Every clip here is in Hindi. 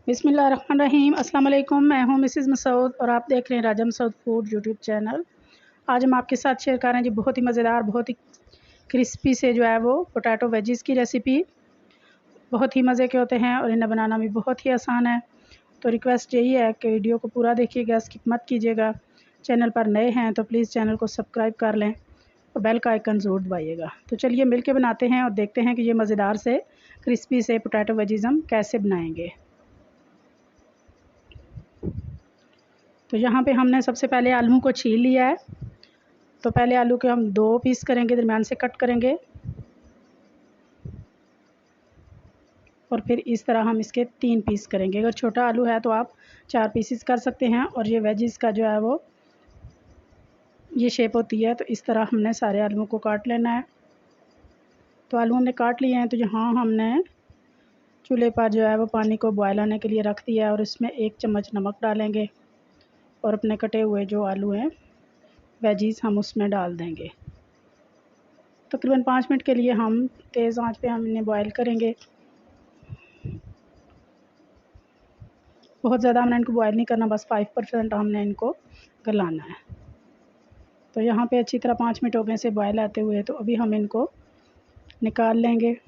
बिस्मिल्लाहिर्रहमानिर्रहीम। अस्सलाम वालेकुम। मैं हूं मिसेज़ मसूद और आप देख रहे हैं राजा मसूद फूड यूट्यूब चैनल। आज हम आपके साथ शेयर कर रहे हैं जी बहुत ही मज़ेदार, बहुत ही क्रिस्पी से जो है वो पोटैटो वेजिज़ की रेसिपी। बहुत ही मज़े के होते हैं और इन्हें बनाना भी बहुत ही आसान है। तो रिक्वेस्ट यही है कि वीडियो को पूरा देखिएगा, स्किप मत कीजिएगा। चैनल पर नए हैं तो प्लीज़ चैनल को सब्सक्राइब कर लें और बेल का आइकन ज़रूर दबाइएगा। तो चलिए मिल के बनाते हैं और देखते हैं कि ये मज़ेदार से क्रिस्पी से पोटैटो वेजिज़ हम कैसे बनाएंगे। तो यहाँ पे हमने सबसे पहले आलू को छील लिया है। तो पहले आलू के हम 2 पीस करेंगे, दरमियान से कट करेंगे और फिर इस तरह हम इसके 3 पीस करेंगे। अगर छोटा आलू है तो आप 4 पीसेस कर सकते हैं। और ये वेजिज़ का जो है वो ये शेप होती है। तो इस तरह हमने सारे आलूओं को काट लेना है। तो आलू हमने काट लिए हैं। तो यहाँ हमने चूल्हे पर जो है वो पानी को बॉयल आने के लिए रख दिया है और इसमें 1 चम्मच नमक डालेंगे और अपने कटे हुए जो आलू हैं वेजिज़ हम उसमें डाल देंगे। तकरीबन 5 मिनट के लिए हम तेज़ आंच पे हम इन्हें बॉयल करेंगे। बहुत ज़्यादा हमने इनको बॉयल नहीं करना, बस 5% हमने इनको गलाना है। तो यहाँ पे अच्छी तरह 5 मिनट हो गए से बॉयल आते हुए। तो अभी हम इनको निकाल लेंगे।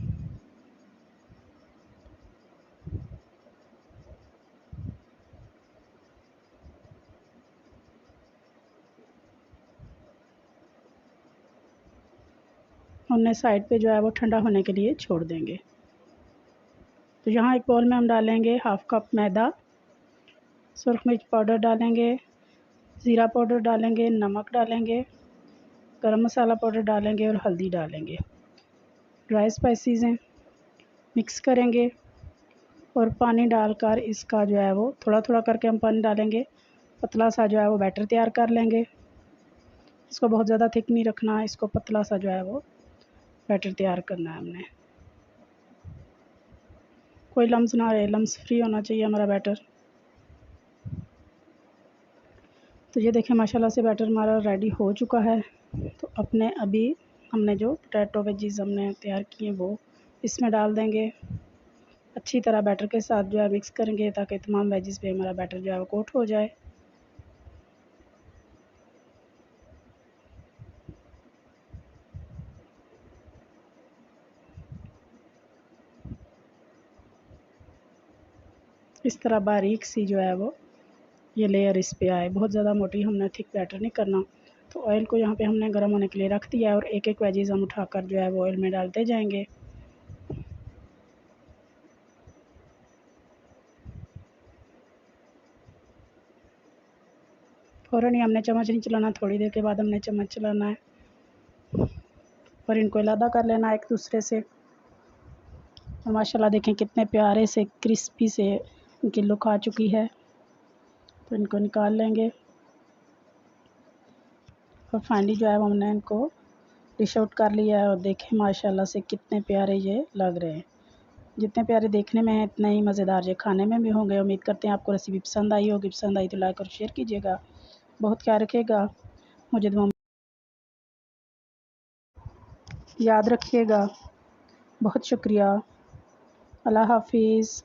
उन्हें साइड पे जो है वो ठंडा होने के लिए छोड़ देंगे। तो यहाँ एक बाउल में हम डालेंगे 1/2 कप मैदा, सुरख मिर्च पाउडर डालेंगे, ज़ीरा पाउडर डालेंगे, नमक डालेंगे, गरम मसाला पाउडर डालेंगे और हल्दी डालेंगे। ड्राई स्पाइसेस हैं, मिक्स करेंगे और पानी डालकर इसका जो है वो थोड़ा थोड़ा करके हम पानी डालेंगे। पतला सा जो है वो बैटर तैयार कर लेंगे। इसको बहुत ज़्यादा थिक नहीं रखना है, इसको पतला सा जो है वो बैटर तैयार करना है हमने। कोई लम्स ना रहे, लम्स फ्री होना चाहिए हमारा बैटर। तो ये देखें माशाल्लाह से बैटर हमारा रेडी हो चुका है। तो अपने अभी हमने जो पोटैटो वेजिज़ हमने तैयार किए वो इसमें डाल देंगे। अच्छी तरह बैटर के साथ जो है मिक्स करेंगे ताकि तमाम वेजिज़ पे हमारा बैटर जो है वो कोट हो जाए। इस तरह बारीक सी जो है वो ये लेयर इस पे आए। बहुत ज़्यादा मोटी हमने थिक बैटर नहीं करना। तो ऑयल को यहाँ पे हमने गर्म होने के लिए रख दिया है और एक एक वेजिज़ हम उठाकर जो है वो ऑयल में डालते जाएंगे। फ़ौरन ही हमने चम्मच नहीं चलाना, थोड़ी देर के बाद हमने चम्मच चलाना है और इनको अलग कर लेना है एक दूसरे से। और माशाल्लाह देखें कितने प्यारे से क्रिस्पी से इनकी लुक आ चुकी है। तो इनको निकाल लेंगे और फाइनली जो है हमने इनको डिश आउट कर लिया है। और देखें माशाल्लाह से कितने प्यारे ये लग रहे हैं। जितने प्यारे देखने में हैं इतने ही मज़ेदार ये खाने में भी होंगे। उम्मीद करते हैं आपको रेसिपी पसंद आई होगी। पसंद आई तो लाइक और शेयर कीजिएगा। बहुत ख्याल रखिएगा, मुझे दुआ याद रखिएगा। बहुत शुक्रिया। अल्लाह हाफिज़।